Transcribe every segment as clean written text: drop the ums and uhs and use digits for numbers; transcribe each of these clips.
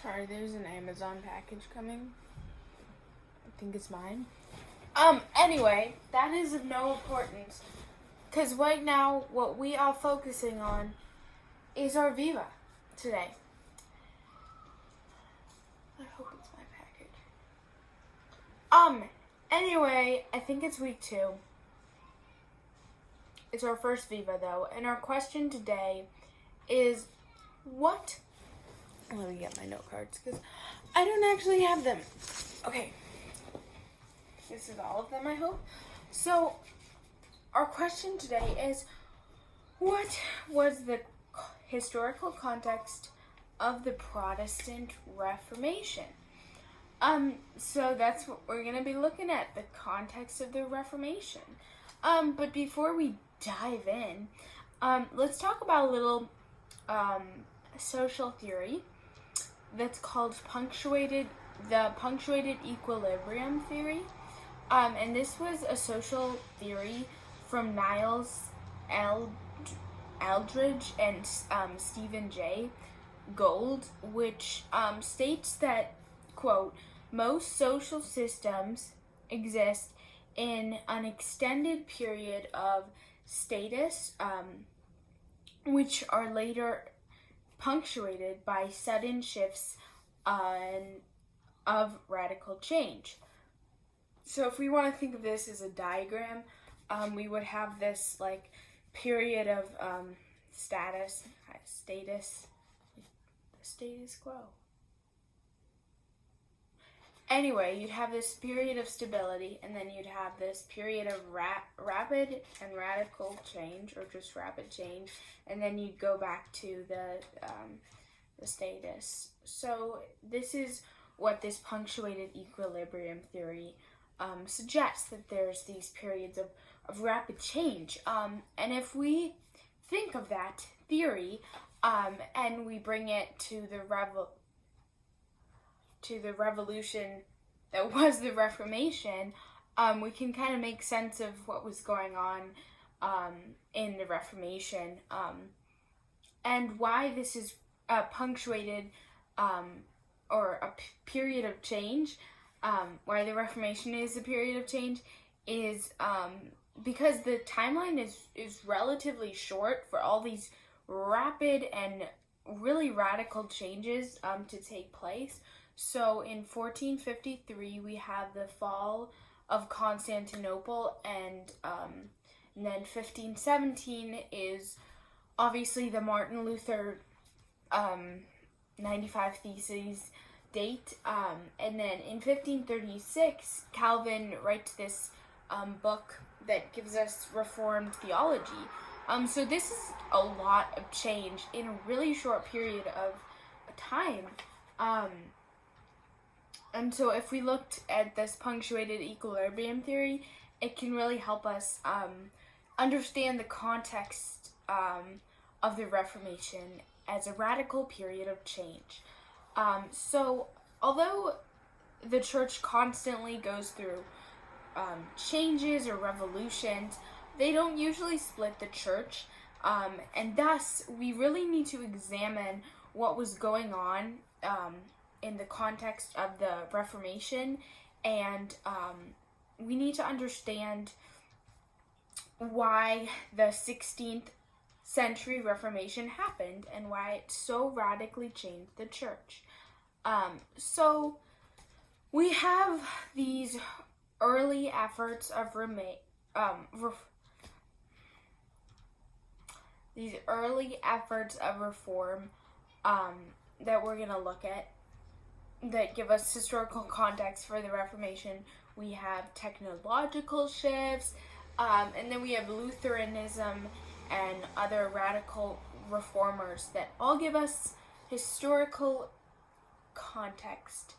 Sorry, there's an Amazon package coming. I think it's mine. Anyway, that is of no importance. Because right now, what we are focusing on is our Viva today. I hope it's my package. Anyway, I think it's week 2. It's our first Viva, though. And our question today is, what... Let me get my note cards, because I don't actually have them. Okay. This is all of them, I hope. So, our question today is, what was the historical context of the Protestant Reformation? So that's what we're going to be looking at, the context of the Reformation. But before we dive in, let's talk about a little social theory that's called the punctuated equilibrium theory. And this was a social theory from Niles Aldrich and Stephen J. Gould, which states that, quote, most social systems exist in an extended period of status, which are later punctuated by sudden shifts of radical change. So if we want to think of this as a diagram, we would have this like period of status, the status quo. Anyway, you'd have this period of stability, and then you'd have this period of rapid and radical change, or just rapid change, and then you'd go back to the status. So this is what this punctuated equilibrium theory suggests, that there's these periods of rapid change. And if we think of that theory and we bring it to the revolution that was the Reformation, we can kind of make sense of what was going on in the Reformation, and why this is punctuated, or a period of change, why the Reformation is a period of change, is because the timeline is relatively short for all these rapid and really radical changes to take place. So in 1453, we have the fall of Constantinople, and then 1517 is obviously the Martin Luther 95 Theses date, and then in 1536, Calvin writes this book that gives us Reformed theology. So this is a lot of change in a really short period of time. And so if we looked at this punctuated equilibrium theory, it can really help us understand the context of the Reformation as a radical period of change. So although the church constantly goes through changes or revolutions, they don't usually split the church, and thus we really need to examine what was going on in the context of the Reformation, and we need to understand why the 16th century Reformation happened and why it so radically changed the church. So we have these early efforts of reform that we're going to look at, that give us historical context for the Reformation. We have technological shifts, and then we have Lutheranism and other radical reformers that all give us historical context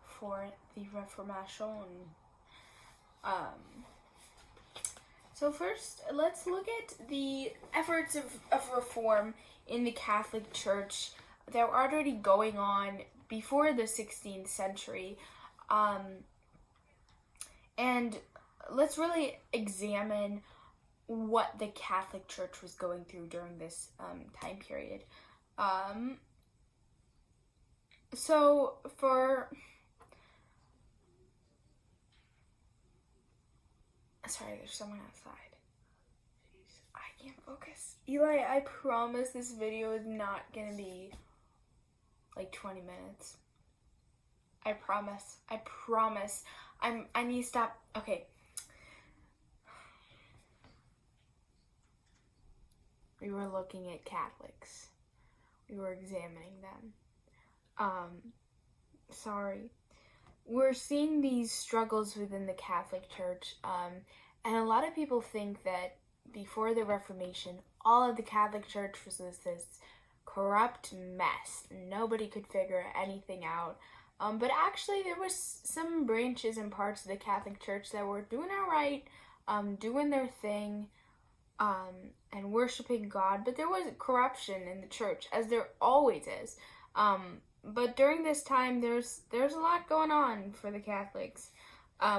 for the Reformation. So first, let's look at the efforts of reform in the Catholic Church that were already going on before the 16th century. And let's really examine what the Catholic Church was going through during this time period. So sorry, there's someone outside. Jeez, I can't focus. Eli, I promise this video is not gonna be like 20 minutes. I promise. I need to stop. Okay. We were looking at Catholics. We were examining them. Sorry. We're seeing these struggles within the Catholic Church, and a lot of people think that before the Reformation, all of the Catholic Church was this corrupt mess. Nobody could figure anything out. But actually, there was some branches and parts of the Catholic Church that were doing all right, doing their thing, and worshiping God. But there was corruption in the church, as there always is. But during this time, there's a lot going on for the Catholics.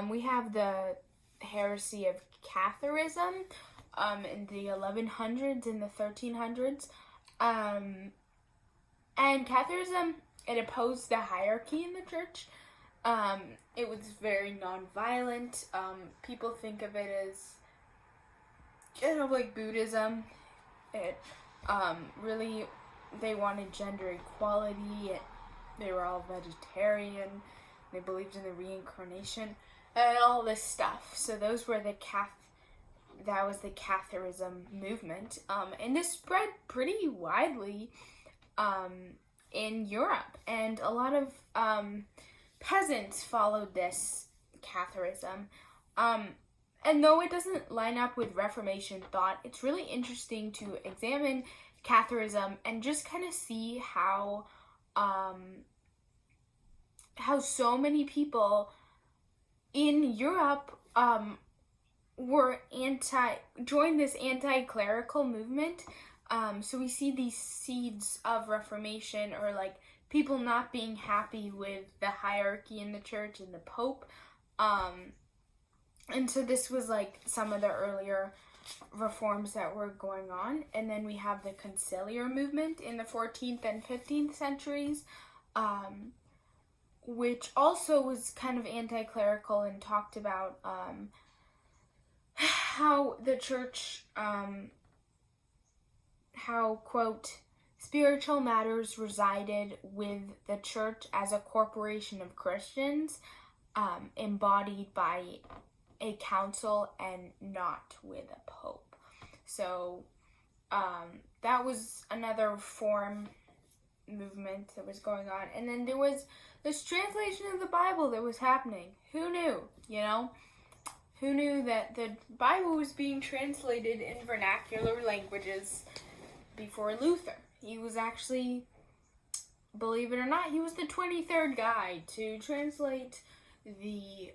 We have the heresy of Catharism in the 1100s and the 1300s. And Catharism, it opposed the hierarchy in the church. It was very non-violent. People think of it as kind of like Buddhism. It really, they wanted gender equality. They were all vegetarian. They believed in the reincarnation and all this stuff. So those were that was the Catharism movement. And this spread pretty widely in Europe. And a lot of peasants followed this Catharism. And though it doesn't line up with Reformation thought, it's really interesting to examine Catharism and just kind of see how so many people in Europe joined this anti-clerical movement. So we see these seeds of Reformation, or like people not being happy with the hierarchy in the church and the Pope. And so this was like some of the earlier reforms that were going on. And then we have the conciliar movement in the 14th and 15th centuries, which also was kind of anti-clerical and talked about how the church, how, quote, spiritual matters resided with the church as a corporation of Christians, embodied by a council and not with a pope. So that was another reform movement that was going on. And then there was this translation of the Bible that was happening. Who knew, you know? Who knew that the Bible was being translated in vernacular languages before Luther? He was actually, believe it or not, he was the 23rd guy to translate the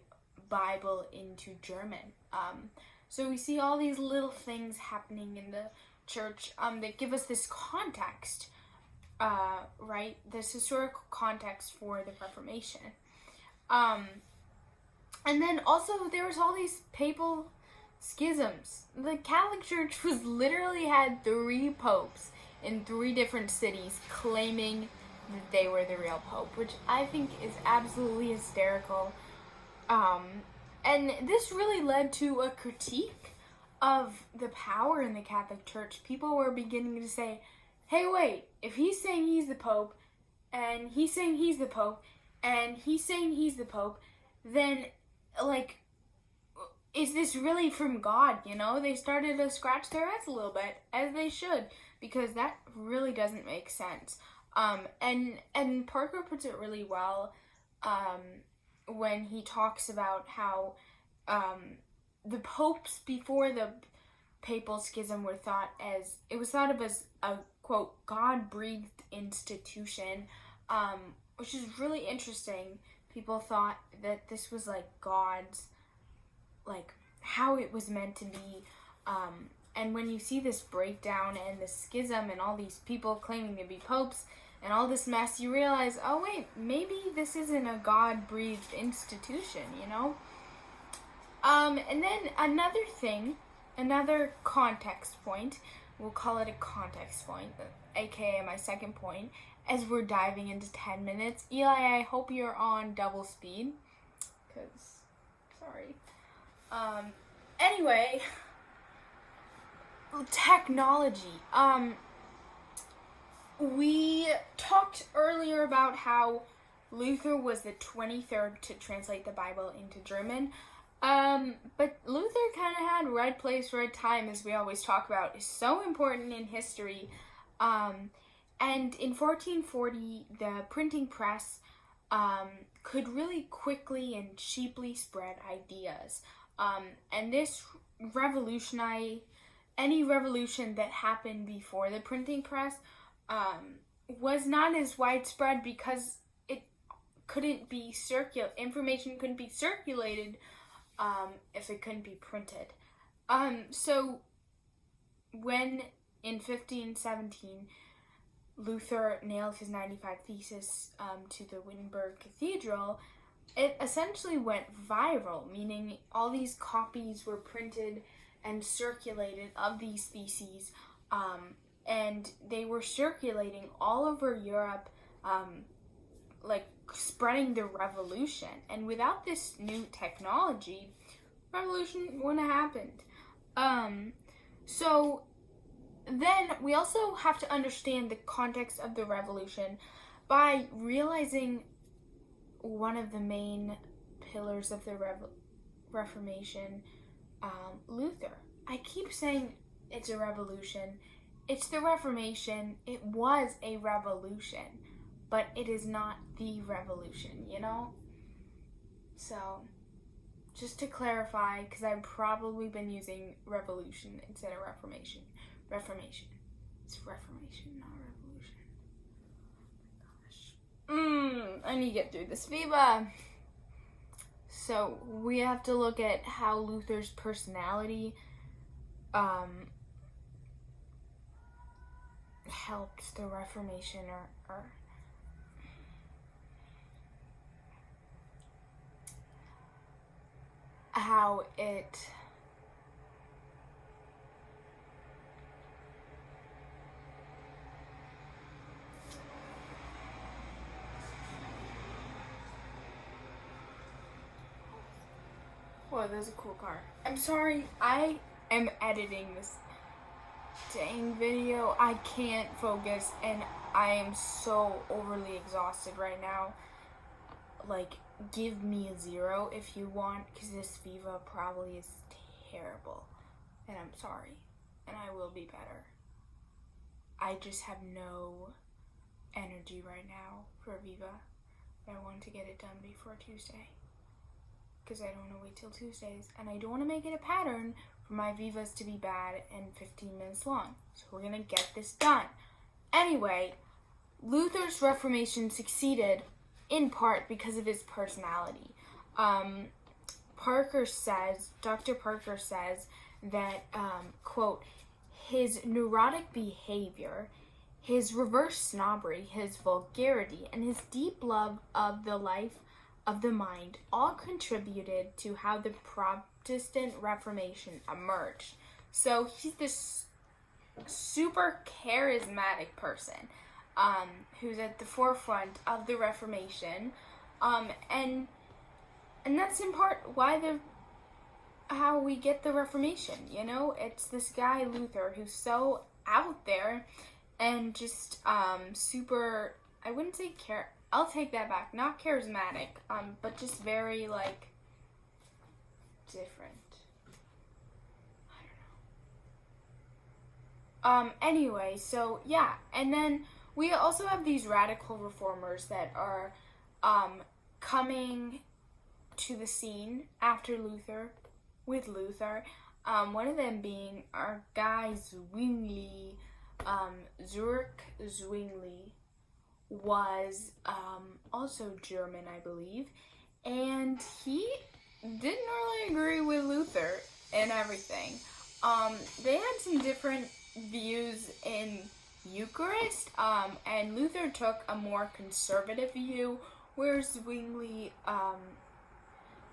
Bible into German. So we see all these little things happening in the church that give us this context, right? This historical context for the Reformation. And then also there was all these papal schisms. The Catholic Church was literally had 3 popes in 3 different cities claiming that they were the real pope, which I think is absolutely hysterical. And this really led to a critique of the power in the Catholic Church. People were beginning to say, hey, wait, if he's saying he's the Pope, and he's saying he's the Pope, and he's saying he's the Pope, then, like, is this really from God, you know? They started to scratch their heads a little bit, as they should, because that really doesn't make sense. And Parker puts it really well, when he talks about how the popes before the papal schism were thought of as a, quote, God-breathed institution, which is really interesting. People thought that this was like God's, like how it was meant to be. And when you see this breakdown and the schism and all these people claiming to be popes and all this mess, you realize, oh wait, maybe this isn't a God-breathed institution, you know? And then another context point, we'll call it a context point, aka my second point, as we're diving into 10 minutes. Eli, I hope you're on double speed, because, sorry. Anyway, technology. We talked earlier about how Luther was the 23rd to translate the Bible into German. But Luther kind of had right place, right time, as we always talk about. Is so important in history. And in 1440, the printing press could really quickly and cheaply spread ideas. And this revolutionized any revolution that happened before the printing press was not as widespread because it couldn't be information couldn't be circulated if it couldn't be printed. So when in 1517 Luther nailed his 95 Thesis to the Wittenberg Cathedral, it essentially went viral, meaning all these copies were printed and circulated of these theses, and they were circulating all over Europe, like spreading the revolution. And without this new technology, revolution wouldn't have happened. So then we also have to understand the context of the revolution by realizing one of the main pillars of the Reformation, Luther. I keep saying it's a revolution. It's the Reformation. It was a revolution, but it is not the revolution, you know? So, just to clarify, because I've probably been using revolution instead of Reformation. Reformation. It's Reformation, not revolution. Oh my gosh. I need to get through this Viva. So, we have to look at how Luther's personality helped the Reformation, or how it Whoa, there's a cool car. I'm sorry, I am editing this dang video. I can't focus, and I am so overly exhausted right now. Like, give me a 0 if you want, because this Viva probably is terrible. And I'm sorry. And I will be better. I just have no energy right now for Viva. But I want to get it done before Tuesday, because I don't want to wait till Tuesdays, and I don't want to make it a pattern for my Vivas to be bad and 15 minutes long. So we're going to get this done. Anyway, Luther's Reformation succeeded in part because of his personality. Dr. Parker says that, quote, his neurotic behavior, his reverse snobbery, his vulgarity, and his deep love of the life of the mind all contributed to how the Protestant Reformation emerged. So he's this super charismatic person who's at the forefront of the Reformation, and that's in part why how we get the Reformation. You know, it's this guy Luther who's so out there and just super. I wouldn't say I'll take that back. Not charismatic, but just very, like, different. I don't know. Anyway, so, yeah. And then we also have these radical reformers that are coming to the scene after Luther, with Luther. One of them being our guy Zwingli, Zwingli. Was also German, I believe, and he didn't really agree with Luther and everything. They had some different views in Eucharist, and Luther took a more conservative view, whereas Zwingli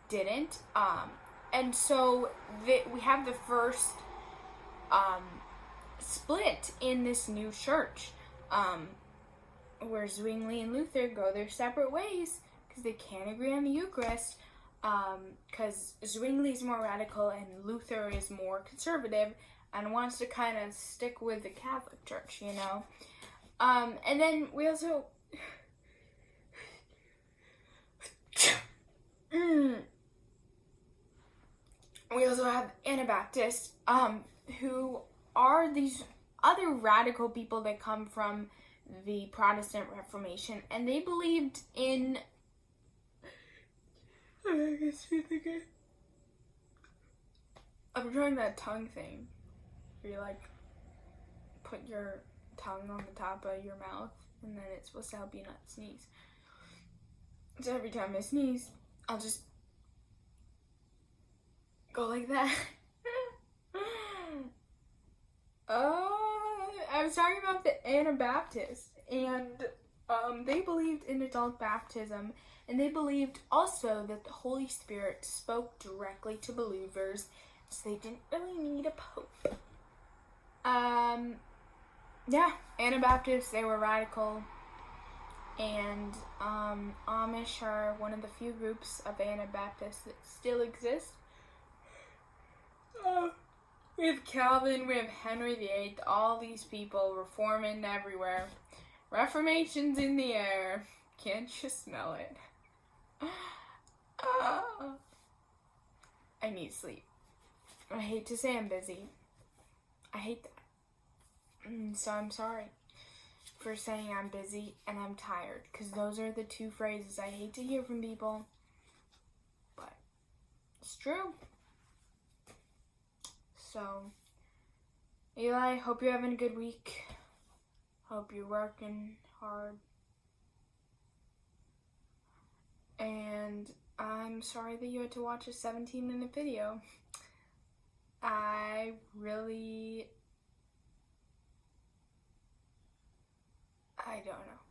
didn't. And so we have the first split in this new church, where Zwingli and Luther go their separate ways because they can't agree on the Eucharist, because Zwingli's more radical and Luther is more conservative and wants to kind of stick with the Catholic Church, you know. And then we also have Anabaptists, who are these other radical people that come from the Protestant Reformation, and they believed in I'm trying that tongue thing where you like put your tongue on the top of your mouth and then it's supposed to help you not sneeze. So every time I sneeze, I'll just go like that. I was talking about the Anabaptists, and they believed in adult baptism, and they believed also that the Holy Spirit spoke directly to believers, so they didn't really need a pope. Yeah, Anabaptists, they were radical, and Amish are one of the few groups of Anabaptists that still exist. We have Calvin, we have Henry VIII, all these people, Reforming everywhere. Reformation's in the air. Can't you smell it? I need sleep. I hate to say I'm busy. I hate that. So I'm sorry for saying I'm busy and I'm tired, because those are the two phrases I hate to hear from people. But it's true. So, Eli, hope you're having a good week. Hope you're working hard. And I'm sorry that you had to watch a 17-minute video. I don't know.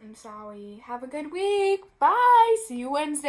I'm sorry. Have a good week. Bye. See you Wednesday.